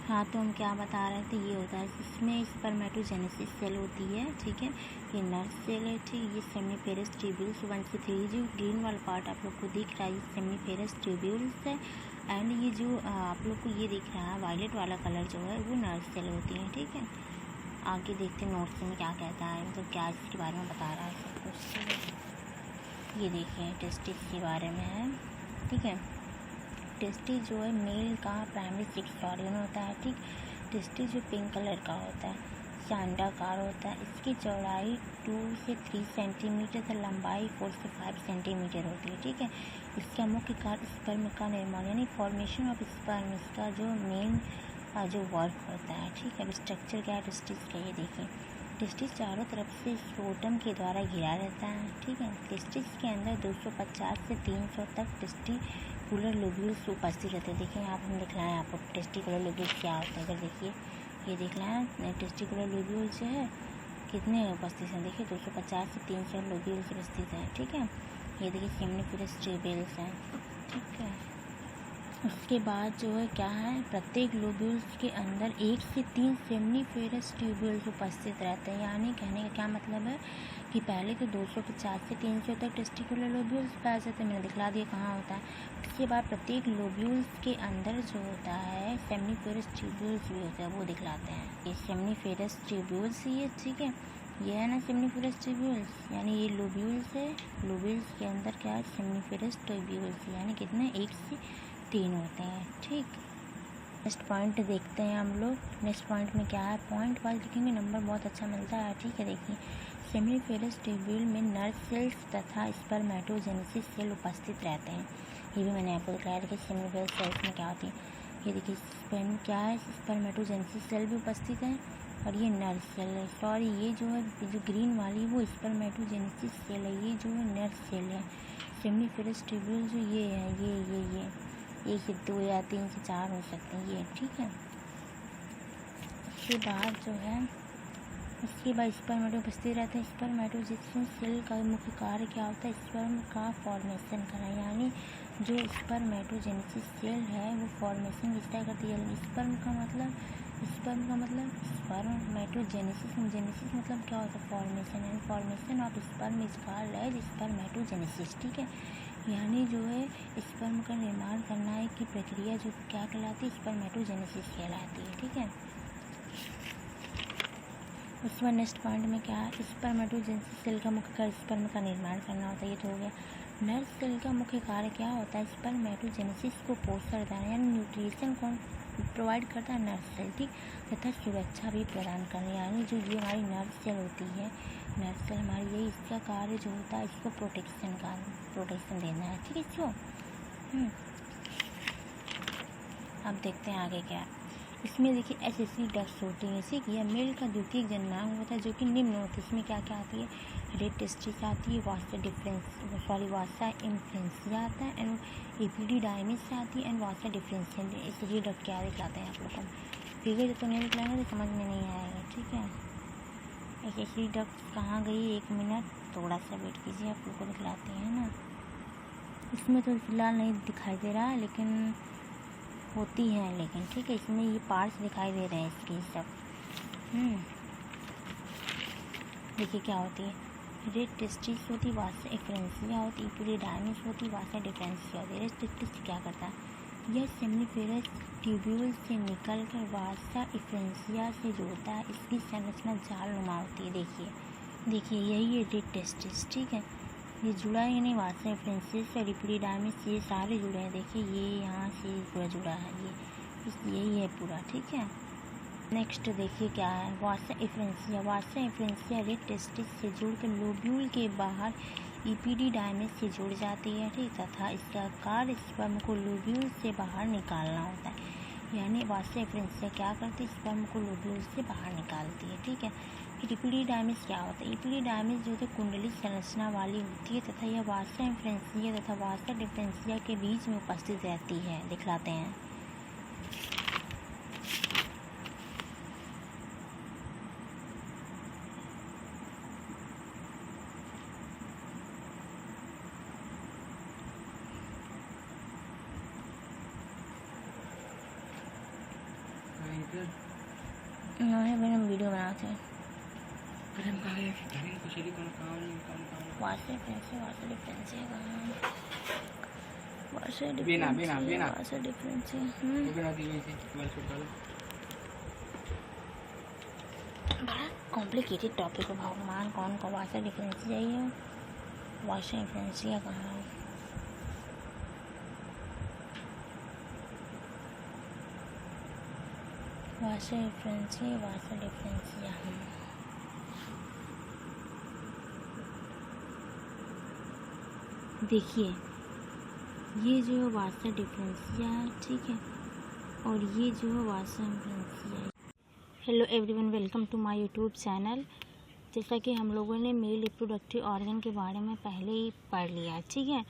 हाँ, तो हम क्या बता रहे थे, ये होता है इसमें स्पर्मेटोजेनेसिस सेल होती है, ठीक है। ये नर्व सेल है, ठीक। ये सेमिफेरस ट्यूब्यूल्स 1 से 3, जो ग्रीन वाला पार्ट आप लोग को दिख रहा है ये सेमिफेरस ट्यूब्यूल्स है। एंड ये जो आप लोग को ये दिख रहा है वायलेट वाला कलर जो है वो नर्व सेल होती है, ठीक है। आगे देखते हैं नोट्स में क्या कहता है, मतलब क्या इसके बारे में बता रहा है सब कुछ। ये देखिए टेस्टिस के बारे में है, ठीक है। टेस्टिस जो है मेल का प्राइमरी सेक्स ऑर्गन होता है, ठीक। टेस्टिस जो पिंक कलर का होता है, अंडाकार होता है। इसकी चौड़ाई 2 से 3 सेंटीमीटर तथा लंबाई 4 से 5 सेंटीमीटर होती है, ठीक है। इसका मुख्य कार्य स्पर्म का निर्माण यानी फॉर्मेशन ऑफ स्पर्म, इसका जो मेन जो वर्क होता है, ठीक है। अब स्ट्रक्चर क्या है टेस्टिस का, ये देखिए। टेस्टिस चारों तरफ से स्क्रोटम के द्वारा घिरा रहता है, ठीक है। टेस्टिस के अंदर 250 से 300 तक टेस्टिकुलर लोब्यूल्स उपस्थित रहते हैं। देखिए आप हम दिखलाएँ आपको टेस्टिकुलर लोब्यूल्स क्या होता है। अगर देखिए ये दिखलाएँ टेस्टिकुलर लोब्यूल्स जो है कितने उपस्थित हैं, देखिए 250 से 300 लोब्यूल्स उपस्थित हैं, ठीक है। ये देखिए सेमिनिफेरस ट्यूब्यूल्स हैं, ठीक है। उसके बाद जो है क्या है, प्रत्येक लोब्यूल्स के अंदर 1 से 3 सेमिनिफेरस ट्यूब्यूल्स उपस्थित रहते हैं। यानी कहने का क्या मतलब है कि पहले तो 250 से 300 तक टेस्टिकुलर लोब्यूल्स पाए जाते हैं, मैंने दिखला दिया कहाँ होता है। उसके बाद प्रत्येक लोब्यूल्स के अंदर जो होता है सेमिनिफेरस ट्यूब्यूल्स भी होता है, वो दिखलाते हैं। ये सेमिनिफेरस ट्यूब्यूल्स ही है, ठीक है। ये है ना सेमिनिफेरस ट्यूब्यूल्स, यानी ये लोब्यूल्स है। लोब्यूल्स के अंदर क्या है, सेमिनिफेरस ट्यूब्यूल्स, यानी कितने 1 से 3 होते हैं, ठीक। नेक्स्ट पॉइंट देखते हैं हम लोग। नेक्स्ट पॉइंट में क्या है, पॉइंट वाइज लिखेंगे, नंबर बहुत अच्छा मिलता है, ठीक है। देखिए सेमिनिफेरस ट्यूब्यूल में नर्व सेल्स तथा स्पर्मेटोजेनेसिस सेल उपस्थित रहते हैं। ये भी मैंने आपको दिखाया। देखिए सेमिनिफेरस सेल्स में क्या होती है, ये देखिए स्पर्म क्या है, स्पर्मेटोजेनेसिस सेल भी उपस्थित है और ये नर्व सेल है। सॉरी ये जो है जो ग्रीन वाली वो स्पर्मेटोजेनेसिस सेल है, ये जो है नर्व सेल है। सेमिनिफेरस ट्यूब्यूल जो ये है, ये 1 या 2 या 3 से 4 हो सकते हैं ये, ठीक है। उसके बाद जो है इसके बाद स्पर्मेटो उपस्थित रहते हैं। स्पर्मेटोजेनेसिस सेल का मुख्य कार्य क्या होता है, स्पर्म का फॉर्मेशन करना, यानी जो स्पर्मेटोजेनेसिस सेल है वो फॉर्मेशन किसका करती है। स्पर्म का मतलब स्पर्मेटोजेनेसिस, जेनेसिस मतलब क्या होता है, फॉर्मेशन, यानी formation of sperm is called as spermatogenesis, ठीक है। यानी जो है स्पर्म का निर्माण करना है की प्रक्रिया जो क्या कहलाती है, स्पर्मेटोजेनेसिस कहलाती है, ठीक है। उसके बाद नेक्स्ट पॉइंट में क्या है, स्पर्मेटोजेनेसिस सेल का मुख्य कार्य स्पर्म का निर्माण करना होता है, ये तो हो गया। नर्व सेल का मुख्य कार्य क्या होता है, स्पर्मेटोजेनेसिस को पोषण देना, यानी न्यूट्रिशन कौन प्रोवाइड करता है, नर्व सेल, ठीक, तथा सुरक्षा भी प्रदान करना। यानी जो ये हमारी नर्व सेल होती है, नर्व सेल हमारी, यही इसका कार्य जो होता है, इसको प्रोटेक्शन देना है, ठीक है इसको। अब देखते हैं आगे क्या है। इसमें देखिए एसएससी डक्ट्स होती हैं, ठीक। यह मेल का द्वितीयक जन्मांग होता है जो कि निम्न होता है। इसमें क्या क्या आती है, रेड टेस्टिस आती है, वासा इन्फ्लुएंसिया आता है, एंड एपिडिडाइमिस आती है, and Vasa differential. SSC duct क्या दिखलाते हैं आप लोग को, फिगर तो नहीं दिखलाएंगे तो समझ में नहीं आएगा, ठीक है। एसएससी डक्ट कहाँ गई, 1 मिनट थोड़ा सा वेट कीजिए, आप लोग को दिखलाते हैं ना। इसमें तो फिलहाल नहीं दिखाई दे रहा है लेकिन होती हैं, लेकिन ठीक है इसमें ये पार्ट्स दिखाई दे रहे हैं इसके सब। देखिए क्या होती है, रेड टेस्टिस होती, वासा इन्फ्लुएंसिया होती, एपिडिडाइमिस होती, वासा डिफरेंशिया होती है। रेड टेस्टिस क्या करता है, यह सेमिनिफेरस ट्यूब्यूल से निकलकर वासा इन्फ्लुएंसिया से जुड़ता है। इसकी संरचना जाल नुमा होती है। देखिए यही है रेड टेस्टिस, ठीक है। ये जुड़ा है नहीं, वासा इन्फ्लुएंसिया और एपिडिडाइमिस ये सारे जुड़े हैं। देखिए ये यहाँ से पूरा जुड़ा है, यही है पूरा, ठीक है। नेक्स्ट देखिए क्या है, वासा इन्फ्लुएंसिया रेड टेस्टिस से जुड़कर लोब्यूल के बाहर एपिडिडाइमिस से जुड़ जाती है, ठीक, तथा इसका कार्य स्पर्म को लोब्यूल से बाहर निकालना होता है। यानी वासा इन्फ्लुएंसिया क्या करती है, स्पर्म को लोब्यूल से बाहर निकालती है, ठीक है। फिर एपिडिडाइमिस क्या होता है, एपिडिडाइमिस जो है कुंडली संरचना वाली होती है तथा यह वासा इन्फ्लुएंसिया तथा वासा डिफरेंशिया के बीच में उपस्थित रहती है, दिखलाते हैं। नहीं मैंने वीडियो बना थे वाशर डिफरेंस बड़ा कॉम्प्लिकेटेड टॉपिक है भगवान। कौन का वाशर डिफरेंस चाहिए, वाशर डिफरेंस कहाँ है? वाशर डिफरेंस यहाँ देखिए, ये जो है वाशर डिफरेंसिया है, ठीक है, और ये जो है वाशर डिफरेंसिया है। Hello everyone, welcome to my YouTube channel. जैसा कि हम लोगों ने मेल रिप्रोडक्टिव ऑर्गन के बारे में पहले ही पढ़ लिया, ठीक है,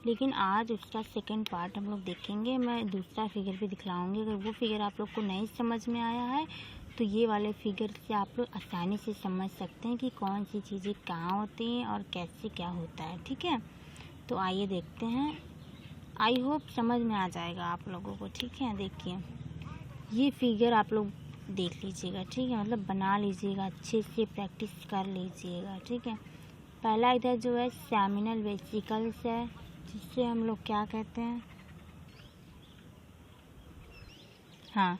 लेकिन आज उसका सेकंड पार्ट हम लोग देखेंगे। मैं दूसरा फिगर भी दिखलाऊंगी। अगर वो फिगर आप लोग को नहीं समझ में आया है तो ये वाले फिगर से आप लोग आसानी से समझ सकते हैं कि कौन सी चीज़ें कहाँ होती हैं और कैसे क्या होता है, ठीक है। तो आइए देखते हैं। आई होप समझ में आ जाएगा आप लोगों को, ठीक है। देखिए, ये फिगर आप लोग देख लीजिएगा, ठीक है, मतलब बना लीजिएगा, अच्छे से प्रैक्टिस कर लीजिएगा, ठीक है। पहला इधर जो है सेमिनल वेसिकल्स है, जिससे हम लोग क्या कहते हैं, हाँ,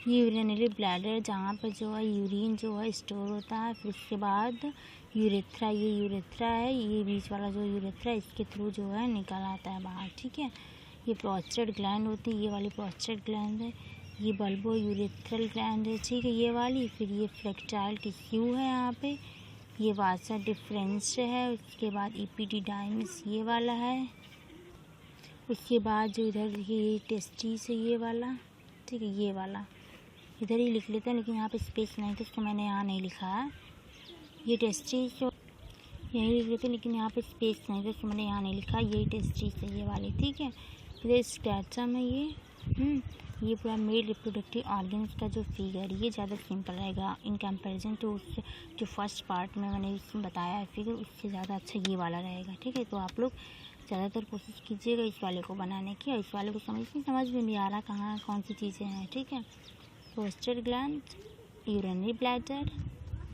यूरिनरी ब्लैडर, जहाँ पर जो है यूरिन जो है स्टोर होता है। फिर उसके बाद यूरेथ्रा, ये यूरेथ्रा है, ये बीच वाला जो यूरेथ्रा, इसके थ्रू जो है निकल आता है बाहर, ठीक है। ये प्रोस्टेट ग्लैंड होती है, ये वाली प्रोस्टेट ग्लैंड है। ये बल्बो यूरेथ्रल ग्लैंड है, ठीक है, ये वाली। फिर ये फ्लेक्टाइल टिश्यू है यहाँ पे, ये वासा डिफरेंस है। उसके बाद इपिडिडाइमिस ये वाला है। उसके बाद जो इधर ये टेस्टिस है, ये वाला, ठीक है, ये वाला इधर ही लिख लेते हैं, लेकिन यहाँ पे स्पेस नहीं था तो मैंने यहाँ नहीं लिखा है। ये टेस्टिस यही लिख लेते हैं, लेकिन यहाँ पे स्पेस नहीं था तो मैंने यहाँ नहीं लिखा। यही टेस्टिस है, ये वाली, ठीक है। फिर स्टैटम है ये पूरा मेल रिप्रोडक्टिव ऑर्गन्स का जो फिगर, ये ज़्यादा सिंपल रहेगा इन कंपैरिजन टू उस जो फर्स्ट पार्ट में मैंने इसमें बताया है फिगर, उससे ज़्यादा अच्छा ये वाला रहेगा, ठीक है। तो आप लोग ज़्यादातर कोशिश कीजिएगा इस वाले को बनाने की, और इस वाले को समझ में नहीं आ रहा कहाँ कौन सी चीज़ें हैं, ठीक है। Prostate gland, urinary bladder,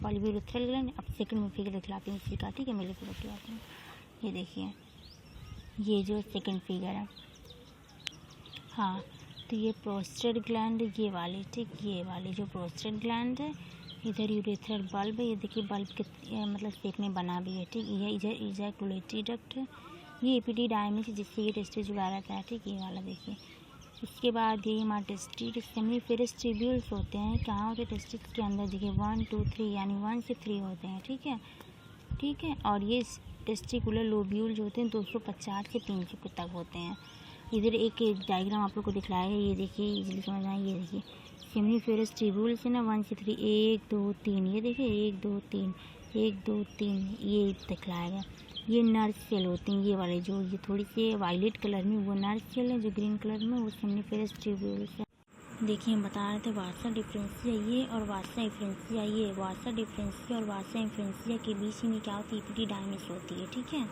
bulbourethral gland. अब सेकंड में फिगर दिखलाती हूँ इसी का, ठीक है, मेल रिप्रोडक्टिव ऑर्गन। ये देखिए, ये जो सेकंड फिगर है, हाँ, तो ये प्रोस्टेट ग्लैंड ये वाली, ठीक, ये वाली जो प्रोस्टेट ग्लैंड है। इधर यूरेथ्रल बल्ब है, ये देखिए बल्ब के मतलब शेप में बना भी है, ठीक। ये इधर इजैकुलेटरी डक्ट है। ये एपिडिडाइमिस जिससे ये टेस्टिस जुड़ा रहता है, ठीक, ये वाला देखिए। इसके बाद ये मार्टेस्टिस सेमिफेरस ट्यूब्यूल्स होते हैं। कहाँ होते हैं? टेस्टिस के अंदर, देखिए 1 2 3 यानी 1 से 3 होते हैं, ठीक है, ठीक है। और ये टेस्टिकुलर लोब्यूल जो होते हैं 250 से 300 तक होते हैं। इधर एक डायग्राम आप लोग को दिखलाया है, ये देखिए, इजीली समझ आए। ये देखिए सेमिफेरस ट्यूब्यूल से ना 1 से 3, 1 2 3, ये देखिए 1 2 3 1 2 3, ये दिखलाया गया। ये नर्व सेल होते हैं, ये वाले जो ये थोड़ी सी वायलेट कलर में वो नर्व सेल है, जो ग्रीन कलर में वो सेमिफेरस ट्यूब्यूल है। देखिए, हम बता रहे थे वासा डिफरेंसिया ये और वासा डिफरेंसिया ये। वासा डिफरेंसिया और वासा डिफरेंसिया के बीच में क्या होती है? एपिडिडाइमिस होती है, ठीक है।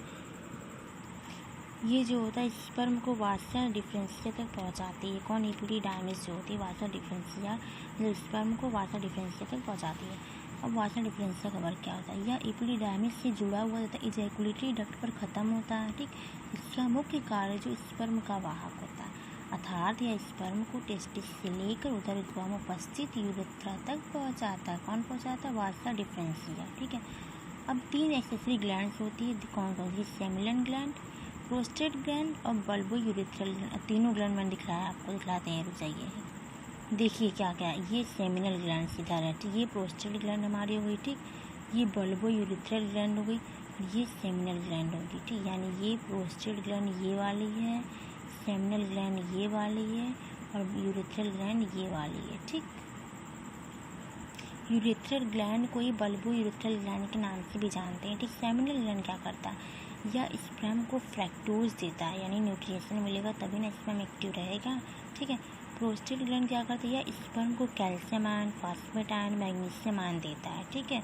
ये जो होता है स्पर्म को वासा डिफरेंसिया तक पहुंचाती है। कौन? एपिडिडाइमिस जो होती है वासा डिफरेंसिया, जो स्पर्म को वासा डिफरेंसिया तक पहुंचाती है। अब वासा डिफरेंसिया का वर्क क्या होता है? यह एपिडिडाइमिस से जुड़ा हुआ होता है, इजैकुलेटरी डक्ट पर ख़त्म होता है, ठीक। इसका मुख्य कार्य जो स्पर्म का वाहक होता है, अर्थात यह स्पर्म को टेस्टिस से लेकर उदर उपस्थित यूरेथ्रा तक पहुंचाता है। कौन पहुंचाता है? वासा डिफरेंसिया, ठीक है। अब 3 एक्सेसरी ग्लैंड्स होती है, कौन कौन सी? सेमिनल ग्लैंड, प्रोस्टेट ग्लैंड और बल्बो यूरेथ्रल ग्लैंड। तीनों ग्लैंड मैंने दिखलाया, आपको दिखलाते हैं, रुक जाइए। देखिए क्या क्या है, ये सेमिनल ग्लैंड सीधा रहती है, ये प्रोस्टेट ग्लैंड हमारी हो गई, ठीक। ये बल्बो यूरेथ्रल ग्लैंड हो गई, ये सेमिनल ग्लैंड होगी, ठीक। यानी ये प्रोस्टेट ग्लैंड ये वाली है, सेमिनल ग्लैंड ये वाली है, और यूरेथ्रल ग्लैंड ये वाली है, ठीक। यूरेथ्रल ग्लैंड को ही बल्बो यूरेथ्रल ग्लैंड के नाम से भी जानते हैं, ठीक। सेमिनल ग्लैंड क्या करता है? यह स्पर्म को फ्रैक्टोज देता है, यानी न्यूट्रिशन मिलेगा तभी ना स्पर्म एक्टिव रहेगा, ठीक है। प्रोस्टेट ग्लैंड क्या करता है? यह स्पर्म को calcium ion, phosphate ion, magnesium ion देता है, ठीक है।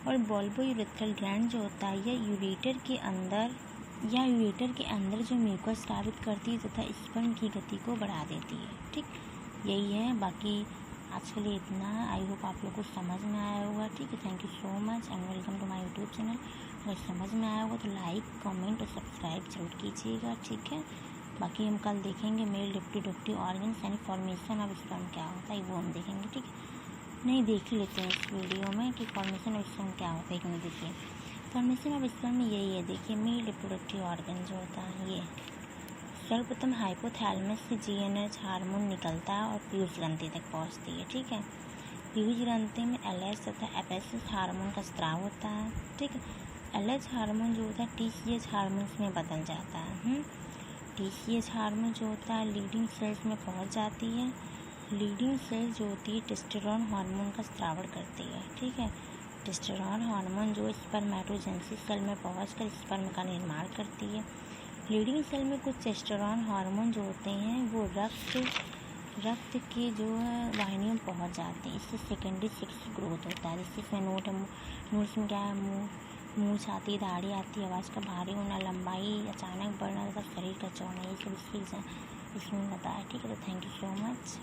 और बल्बो यूरेथ्रल ग्लैंड जो होता है यह यूरेटर के अंदर जो म्यूकस स्रावित करती है तथा स्पर्म की गति को बढ़ा देती है, ठीक। यही है, बाकी आज के लिए इतना। आई होप आप लोग को समझ में आया होगा। ठीक है, thank you so much and welcome to my YouTube channel. अगर समझ में आया होगा तो लाइक कमेंट और सब्सक्राइब जरूर कीजिएगा। ठीक है, बाकी हम कल देखेंगे मेल रिप्रोडक्टिव ऑर्गन्स यानी फॉर्मेशन ऑफ स्पर्म क्या होता है, वो हम देखेंगे। ठीक है, नहीं देख लेते हैं इस वीडियो में कि फॉर्मेशन ऑफ स्पर्म क्या होता है। एक मिनट देखिए, फॉर्मेशन ऑफ स्पर्म में यही है। देखिए, मेल रिप्रोडक्टिव ऑर्गन जो होता है ये सर्वप्रथम हाइपोथैलेमस से जीएनएच हार्मोन निकलता है और पीयूष ग्रंथि तक पहुंचती है। ठीक है, पीयूष ग्रंथि में एलएच तथा एपेसिस हार्मोन का स्त्राव होता है। ठीक है, एलएच हार्मोन जो होता है टीसीएच हार्मोन्स में बदल जाता है। टीसीएच हार्मोन जो होता है लीडिंग सेल्स में पहुंच जाती है। लीडिंग सेल जो होती है टेस्टोस्टेरोन हार्मोन का स्त्रावण करती है। ठीक है, टेस्टोस्टेरोन हार्मोन जो स्पर्मेटोजेनेसिस सेल में पहुंचकर स्पर्म का निर्माण करती है। लीडिंग सेल में कुछ टेस्टोस्टेरोन हार्मोन जो होते हैं वो रक्त की जो वाहिनियों में पहुंच जाते हैं। इससे सेकेंडरी सेक्स ग्रोथ होता है। जिससे इसमें नोट्स में क्या है, मूंछ आती है, दाढ़ी आती है, आवाज़ का भारी होना, लंबाई अचानक बढ़ना तथा शरीर का चौड़ा, ये सब इसमें बताया। ठीक है, तो थैंक यू सो मच।